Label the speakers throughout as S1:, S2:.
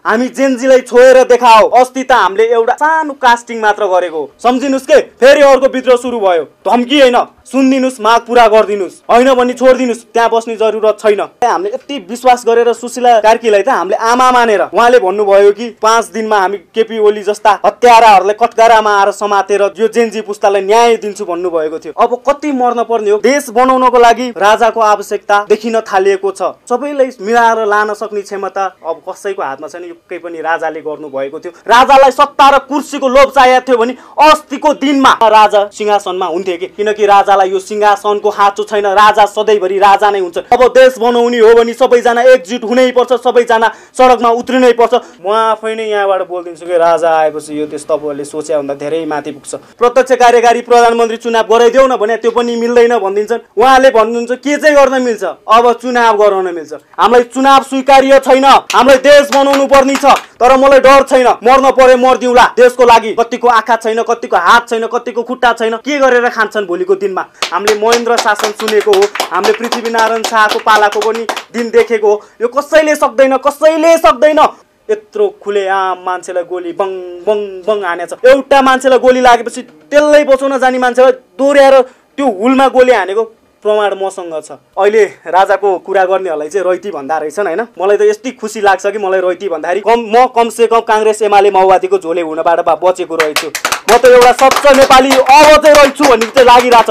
S1: हामी जेनजीलाई छोएर देखाओ। अस्ति त हामीले एउटा सानो कास्टिङ मात्र गरेको सम्झिनुस् के, फेरि अर्को विद्रोह सुरु भयो। धम्की होइन, सुनिदिनुस्, माग पूरा गरिदिनुस्, होइन भने छोडिदिनुस्, त्यहाँ बस्ने जरुरत छैन। हामीले यति विश्वास गरेर सुशीला कार्कीलाई त हामीले आमा मानेर उहाँले भन्नुभयो कि 5 दिनमा हामी केपी ओली जस्ता हत्याराहरूलाई कटघरामा आएर समातेर यो जेनजी पुस्तालाई न्याय दिन्छु भन्नुभएको थियो। अब कति मर्न पर्ने हो। देश बनाउनको लागि राजाको आवश्यकता देखिन थालिएको छ। सबैलाई मिलाएर लान सक्ने क्षमता अब कसैको हातमा छैन, युक्कै पनि राजाले गर्नुभएको थियो। राजालाई सत्ता र कुर्सीको लोभ चाहिएको थियो भने अस्तिको दिनमा राजा सिंहासनमा हुन्थे कि, किनकि राजालाई यो सिंहासनको खाँचो छैन। राजा सधैँभरि राजा नै हुन्छ। अब देश बनाउने हो भने सबैजना एकजुट हुनै पर्छ, सबैजना सडकमा उत्रिनै पर्छ। म आफै नै यहाँबाट बोलिदिन्छु कि राजा आएपछि यो देश तपाईँहरूले सोचे भन्दा धेरै माथि पुग्छ। प्रत्यक्ष कार्यकारी प्रधानमन्त्री चुनाव गराइदेऊ न भने त्यो पनि मिल्दैन भनिदिन्छन्। उहाँले भन्नुहुन्छ के चाहिँ गर्न मिल्छ, अब चुनाव गराउन मिल्छ। हामीलाई चुनाव स्वीकार्य छैन, हामीलाई देश बनाउनु पर्ने छ। तर मलाई डर छैन, मर्न परे मर्दिउँला देशको लागि। कतिको आँखा छैन, कतिको हात छैन, कतिको खुट्टा छैन, के गरेर खान्छन् भोलिको दिनमा। हामीले महेन्द्र शासन सुनेको हो, हामीले पृथ्वीनारायण शाहको पालाको पनि दिन देखेको हो। यो कसैले सक्दैन, कसैले सक्दैन। यत्रो खुलेआम मान्छेलाई गोली बङ बङ बङ हानेछ। एउटा मान्छेलाई गोली लागेपछि त्यसलाई बचाउन जाने मान्छेलाई दोहोऱ्याएर त्यो हुलमा गोली हानेको प्रमाण मसँग छ। अहिले राजाको कुरा गर्नेहरूलाई चाहिँ रैती भन्दा रहेछन् होइन। मलाई त यति खुसी लाग्छ कि मलाई रैती भन्दाखेरि म कमसे कम काङ्ग्रेस एमाले माओवादीको झोले हुनबाट बचेको रहेछु। म त एउटा स्वच्छ नेपाली अब चाहिँ रहेछु भन्ने चाहिँ लागिरहेछ।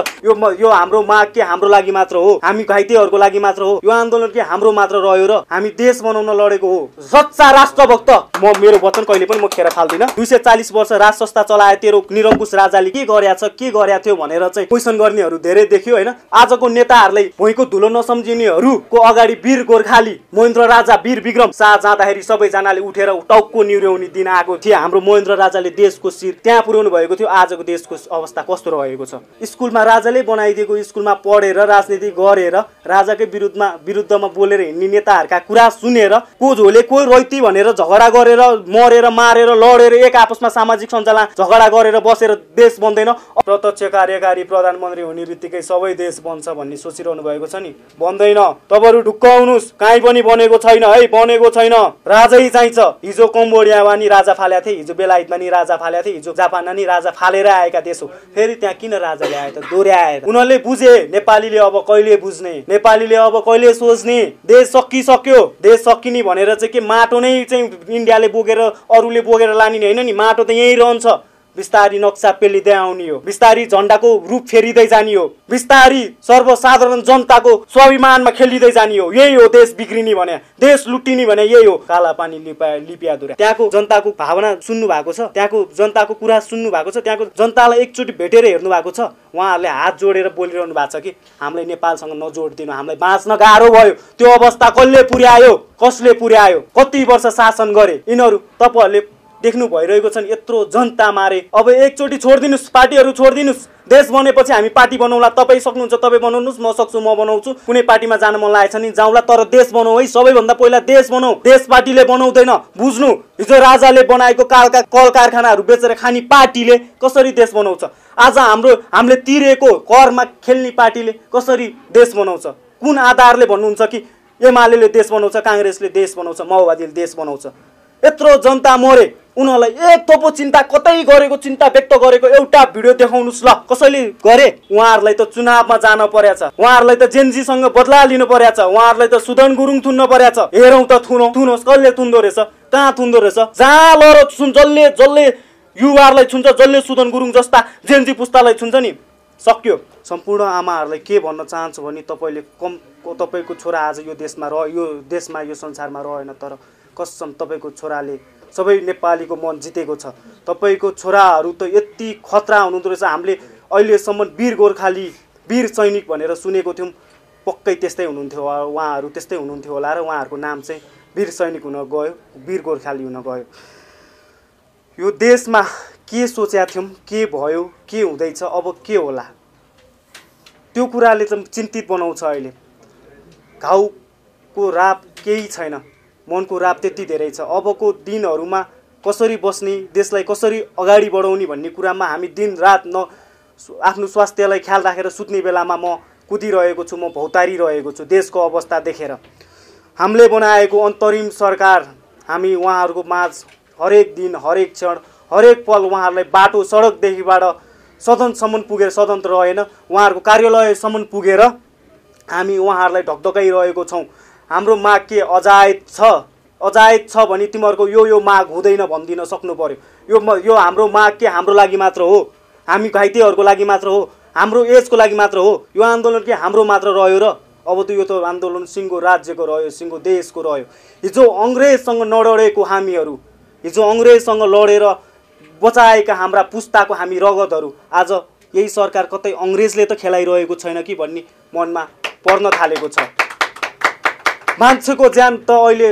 S1: यो हाम्रो माग के हाम्रो लागि मात्र हो, हामी घाइतेहरूको लागि मात्र हो, यो आन्दोलन के हाम्रो मात्र रह्यो र हामी देश बनाउन लडेको हो। सच्चा राष्ट्रभक्त म, मेरो वचन कहिले पनि म खेर फाल्दिनँ। 240 वर्ष राज संस्था चलाए तेरो निरङ्कुश राजाले के गरेछ, के गरेको थियो भनेर चाहिँ क्वेसन गर्नेहरू धेरै देखियो होइन। आजको नेताहरूलाई भुइँको धुलो नसम्झिनेहरूको अगाडि वीर गोर्खाली महेन्द्र राजा वीर विक्रम शाह जाँदाखेरि सबैजनाले उठेर टाउको निहुर्याउने दिन आएको थियो। हाम्रो महेन्द्र राजाले देशको शिर त्यहाँ पुर्याउनु भएको थियो। आजको देशको अवस्था कस्तो रहेको छ। स्कुलमा राजाले बनाइदिएको स्कुलमा पढेर राजनीति गरेर राजाकै विरुद्धमा बोलेर हिँड्ने नेताहरूका कुरा सुनेर को झोले को रैती भनेर झगडा गरेर मरेर मारेर लडेर एक आपसमा सामाजिक सञ्जालमा झगडा गरेर बसेर देश बन्दैन। प्रत्यक्ष कार्यकारी प्रधानमन्त्री हुने बित्तिकै सबै देश बन्छ भन्ने सोचिरहनु भएको छ नि, बन्दैन। तपाईँहरू ढुक्क आउनुहोस्, काहीँ पनि बनेको छैन है, बनेको छैन। राजै चाहिन्छ। हिजो कम्बोडियामा नि राजा फालेका थिए, हिजो बेलायतमा नि राजा फालेका थिए, हिजो जापानमा नि राजा फालेर आएका देश हो। फेरि त्यहाँ किन राजाले आए त, दोहोऱ्याए। उनीहरूले बुझे नेपालीले अब कहिले बुझ्ने, नेपालीले अब कहिले सोच्ने। देश सकिसक्यो, देश सकिने भनेर चाहिँ के माटो नै चाहिँ इन्डियाले बोकेर अरूले बोकेर लाने होइन नि। माटो त यहीँ रहन्छ। बिस्तारी नक्सा पेलिँदै आउने हो, बिस्तारी झन्डाको रूप फेरिँदै जाने हो, बिस्तारी सर्वसाधारण जनताको स्वाभिमानमा खेलिँदै जाने हो। यही हो देश बिग्रिने भने, देश लुटिने भने यही हो। काला पानी लिपिया दुरा। त्यहाँको जनताको भावना सुन्नु भएको छ, त्यहाँको जनताको कुरा सुन्नु भएको छ, त्यहाँको जनतालाई एकचोटि भेटेर हेर्नु भएको छ। उहाँहरूले हात जोडेर बोलिरहनु भएको छ कि हामीलाई नेपालसँग नजोडिदिनु, हामीलाई बाँच्न गाह्रो भयो। त्यो अवस्था कसले पुर्यायो, कसले पुर्यायो, कति वर्ष शासन गरे यिनीहरू तपाईँहरूले देख्नु भइरहेको छ नि। यत्रो जनता मारे। अब एकचोटि छोडिदिनुहोस्, पार्टीहरू छोडिदिनुहोस्। देश बनेपछि हामी पार्टी बनाउला। तपाईँ सक्नुहुन्छ तपाईँ बनाउनुहोस्, म सक्छु म बनाउँछु। कुनै पार्टीमा जान मन लागेको छ नि जाउँला, तर देश बनाऊ है। सबैभन्दा पहिला देश बनाऊ। देश पार्टीले बनाउँदैन, बुझ्नु। हिजो राजाले बनाएको कल कारखानाहरू बेचेर खाने पार्टीले कसरी देश बनाउँछ। आज हामीले तिरेको करमा खेल्ने पार्टीले कसरी देश बनाउँछ। कुन आधारले भन्नुहुन्छ कि एमाले देश बनाउँछ, काङ्ग्रेसले देश बनाउँछ, माओवादीले देश बनाउँछ। यत्रो जनता मरे, उनीहरूलाई एक थोपो चिन्ता कतै गरेको, चिन्ता व्यक्त गरेको एउटा भिडियो देखाउनुहोस् ल। कसैले गरे? उहाँहरूलाई त चुनावमा जान पर्याछ, उहाँहरूलाई त जेनजीसँग बदला लिनु पर्याछ, उहाँहरूलाई त सुदन गुरुङ थुन्न पर्याछ। हेरौँ त थुनोस्, कसले थुन्दो रहेछ, कहाँ थुन्दो रहेछ। जहाँ लर जसले युवाहरूलाई छुन्छ, जसले सुदन गुरुङ जस्ता जेनजी पुस्तालाई छुन्छ नि, सक्यो। सम्पूर्ण आमाहरूलाई के भन्न चाहन्छु भने तपाईँको छोरा आज यो देशमा यो संसारमा रहेन, तर कसम तपाईँको छोराले सबै नेपालीको मन जितेको छ। तपाईँको छोराहरू त यति खतरा हुनुहुँदो रहेछ। हामीले अहिलेसम्म वीर गोर्खाली, वीर सैनिक भनेर सुनेको थियौँ। पक्कै त्यस्तै हुनुहुन्थ्यो, उहाँहरू त्यस्तै हुनुहुन्थ्यो होला र उहाँहरूको नाम चाहिँ वीर सैनिक हुन गयो, वीर गोर्खाली हुन गयो। यो देशमा के सोचेका थियौँ, के भयो, के हुँदैछ, अब के होला, त्यो कुराले चाहिँ चिन्तित बनाउँछ। अहिले घाउको राप केही छैन, मनको राप त्यति धेरै छ। अबको दिनहरूमा कसरी बस्ने, देशलाई कसरी अगाडि बढाउने भन्ने कुरामा हामी दिन रात आफ्नो स्वास्थ्यलाई ख्याल राखेर सुत्ने बेलामा म कुदिरहेको छु, म भौतारिरहेको छु देशको अवस्था देखेर। हामीले बनाएको अन्तरिम सरकार हामी उहाँहरूको माझ हरेक दिन हरेक क्षण हरेक पल उहाँहरूलाई बाटो सडकदेखिबाट सदनसम्म पुगेर सदन त रहेन उहाँहरूको कार्यालयसम्म पुगेर हामी उहाँहरूलाई ढकढकाइरहेको छौँ। हाम्रो माग के अजायत छ भने तिमीहरूको यो माग हुँदैन भनिदिन सक्नु पर्यो। यो हाम्रो माग के हाम्रो लागि मात्र हो, हामी घाइतेहरूको लागि मात्र हो, हाम्रो एजको लागि मात्र हो। यो आन्दोलन के हाम्रो मात्र रह्यो र? अब त यो त आन्दोलन सिङ्गो राज्यको रह्यो, सिङ्गो देशको रह्यो। हिजो अङ्ग्रेजसँग नडरेको हामीहरू, हिजो अङ्ग्रेजसँग लडेर बचाएका हाम्रा पुस्ताको हामी रगतहरू आज यही सरकार कतै अङ्ग्रेजले त खेलाइरहेको छैन कि भन्ने मनमा पर्न थालेको छ। मान्छेको ज्यान त अहिले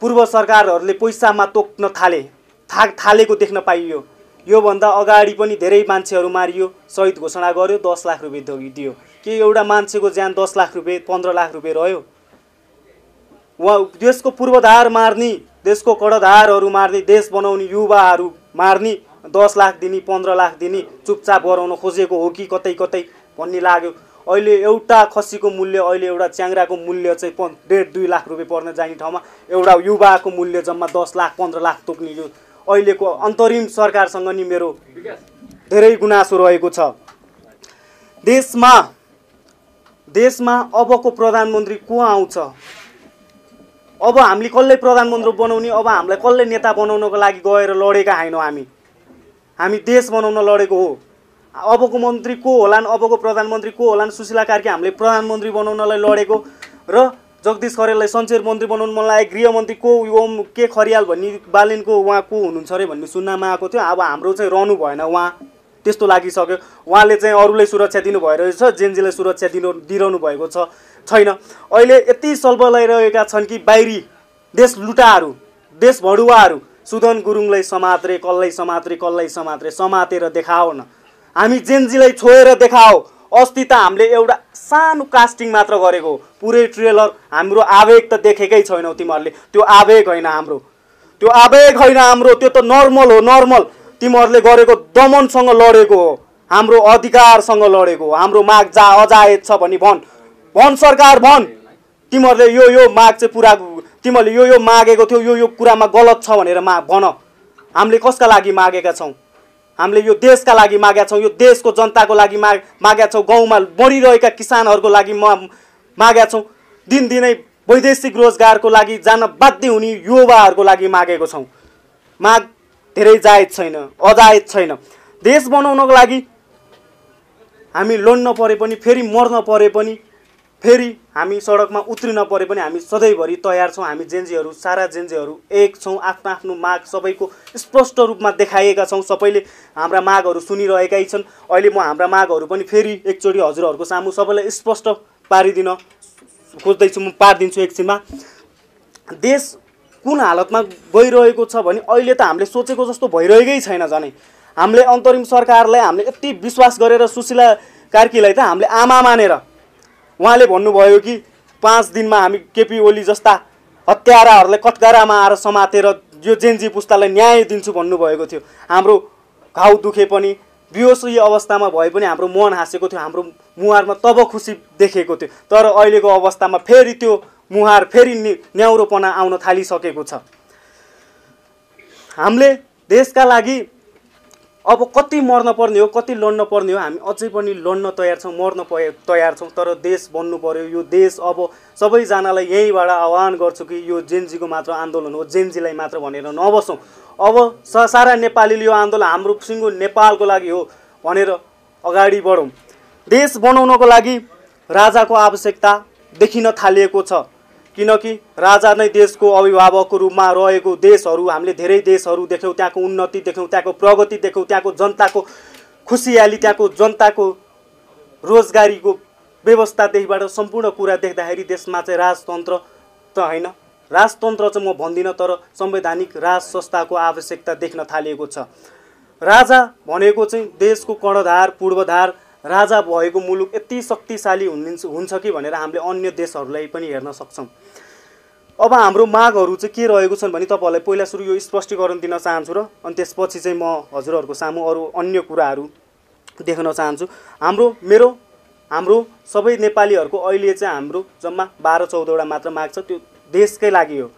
S1: पूर्व सरकारहरूले पैसामा तोक्न थालेको देख्न पाइयो। योभन्दा अगाडि पनि धेरै मान्छेहरू मारियो, शहीद घोषणा गर्यो, 10 लाख रुपियाँ दियो। के एउटा मान्छेको ज्यान 10 लाख रुपियाँ 15 लाख रुपियाँ रह्यो? देशको पूर्वाधार मार्ने, देशको कडधारहरू मार्ने, देश बनाउने युवाहरू मार्ने 10 लाख दिने 15 लाख दिने चुपचाप गराउन खोजेको हो कि कतै भन्ने लाग्यो। अहिले एउटा खसीको मूल्य, अहिले एउटा च्याङ्राको मूल्य चाहिँ 1.5-2 लाख रुपियाँ पर्न जाने ठाउँमा एउटा युवाको मूल्य जम्मा 10 लाख 15 लाख तोक्ने यो अहिलेको अन्तरिम सरकारसँग नि मेरो धेरै गुनासो रहेको छ। देशमा अबको प्रधानमन्त्री को आउँछ? अब हामीले कसले प्रधानमन्त्री बनाउने, अब हामीलाई कसले नेता बनाउनको लागि गएर लडेका हैनौँ। हामी देश बनाउन लडेको हो। अबको मन्त्री को होलान्, अबको प्रधानमन्त्री को होलान्? सुशीला कार्की हामीले प्रधानमन्त्री बनाउनलाई लडेको र जगदीश खरेललाई सञ्चार मन्त्री बनाउन मन लाग्यो। गृहमन्त्री को ओम के खरियाल भन्ने बालेनको उहाँ को हुनुहुन्छ अरे भन्ने सुन्नमा आएको थियो। अब हाम्रो चाहिँ रहनु भएन, उहाँ त्यस्तो लागिसक्यो। उहाँले चाहिँ अरूलाई सुरक्षा दिनु भइरहेछ, जेनजीलाई सुरक्षा दिइरहनु भएको छैन। अहिले यति सल्बलाइरहेका छन् कि बाहिरी देश लुटाहरू, देश भडुवाहरू सुदन गुरुङलाई समात्रे, कसलाई समात्रे समातेर देखाओ न। हामी जेनजीलाई छोएर देखाओ। अस्ति त हामीले एउटा सानो कास्टिङ मात्र गरेको, पुरै ट्रेलर हाम्रो आवेग त देखेकै छैनौ तिमीहरूले। त्यो आवेग होइन हाम्रो, त्यो त नर्मल हो, नर्मल। तिमीहरूले गरेको दमनसँग लडेको हो, हाम्रो अधिकारसँग लडेको हो। हाम्रो माग अजायत छ भनी भन सरकार भन। तिमीहरूले यो माग चाहिँ पुरा, तिमीहरूले यो मागेको थियो, यो कुरामा गलत छ भनेर भन। हामीले कसका लागि मागेका छौँ? हामीले यो देशका लागि मागेका छौँ, यो देशको जनताको लागि मागेका छौँ, गाउँमा मरिरहेका किसानहरूको लागि मागेका छौँ, दिनदिनै वैदेशिक रोजगारको लागि जान बाध्य हुने युवाहरूको लागि मागेको छौँ। माग धेरै अजायत छैन। देश बनाउनको लागि हामी लड्न परे पनि, फेरि मर्न परे पनि, फेरि हामी सडकमा उत्रिन परे पनि हामी सधैँभरि तयार छौँ। हामी जेनजीहरू, सारा जेनजीहरू एक छौँ। आफ्नो माग सबैको स्पष्ट रूपमा देखाएका छौँ। सबैले हाम्रा मागहरू सुनिरहेकै छन्। अहिले म हाम्रा मागहरू पनि फेरि एकचोटि हजुरहरूको सामु सबैलाई स्पष्ट पारिदिन खोज्दैछु, म पारिदिन्छु एकछिनमा। देश कुन हालतमा गइरहेको छ भने अहिले त हामीले सोचेको जस्तो भइरहेकै छैन। झनै हामीले अन्तरिम सरकारलाई हामीले यति विश्वास गरेर सुशीला कार्कीलाई त हामीले आमा मानेर उहाँले भन्नुभयो कि 5 दिनमा हामी केपी ओली जस्ता हत्याराहरूलाई कटघरामा आएर समातेर यो जेनजी पुस्तालाई न्याय दिन्छु भन्नुभएको थियो। हाम्रो घाउ दुखे पनि, बेहोसी अवस्थामा भए पनि हाम्रो मन हाँसेको थियो, हाम्रो मुहारमा तब खुसी देखेको थियो। तर अहिलेको अवस्थामा फेरि त्यो मुहार, फेरि न्याउरोपना आउन थालिसकेको छ। हामीले देशका लागि अब कति मर्न पर्ने हो, कति लड्न पर्ने हो, हामी अझै पनि लड्न तयार छौँ, मर्न तयार छौँ। तर देश बन्नु पर्यो। यो देश अब सबैजनालाई यहीँबाट आह्वान गर्छु कि यो जेनजीको मात्र आन्दोलन हो, जेनजीलाई मात्र भनेर नबसौँ। अब सारा नेपालीले यो आन्दोलन हाम्रो सिङ्गो नेपालको लागि हो भनेर अगाडि बढौँ। देश बनाउनको लागि राजाको आवश्यकता देखिन थालिएको छ, किनकि राजा नै देशको अभिभावकको रूपमा रहेको देशहरू हामीले धेरै देशहरू देख्यौँ। त्यहाँको उन्नति देख्यौँ, त्यहाँको प्रगति देख्यौँ, त्यहाँको जनताको खुसियाली, त्यहाँको जनताको रोजगारीको व्यवस्थादेखिबाट सम्पूर्ण कुरा देख्दाखेरि देशमा चाहिँ राजतन्त्र त होइन, राजतन्त्र चाहिँ म भन्दिनँ, तर संवैधानिक राज संस्थाको आवश्यकता देख्न थालिएको छ। राजा भनेको चाहिँ देशको कर्णधार, पूर्वधार, राजा भएको मुलुक यति शक्तिशाली हुन्छ कि भनेर हामीले अन्य देशहरूलाई पनि हेर्न सक्छौँ। अब हाम्रो मागहरू चाहिँ के रहेको छन् भने तपाईँहरूलाई पहिला सुरु यो स्पष्टीकरण दिन चाहन्छु र अनि त्यसपछि चाहिँ म हजुरहरूको सामु अरू अन्य कुराहरू देख्न चाहन्छु। हाम्रो सबै नेपालीहरूको अहिले चाहिँ हाम्रो जम्मा 12-14 वटा मात्र माग छ। त्यो देशकै लागि हो।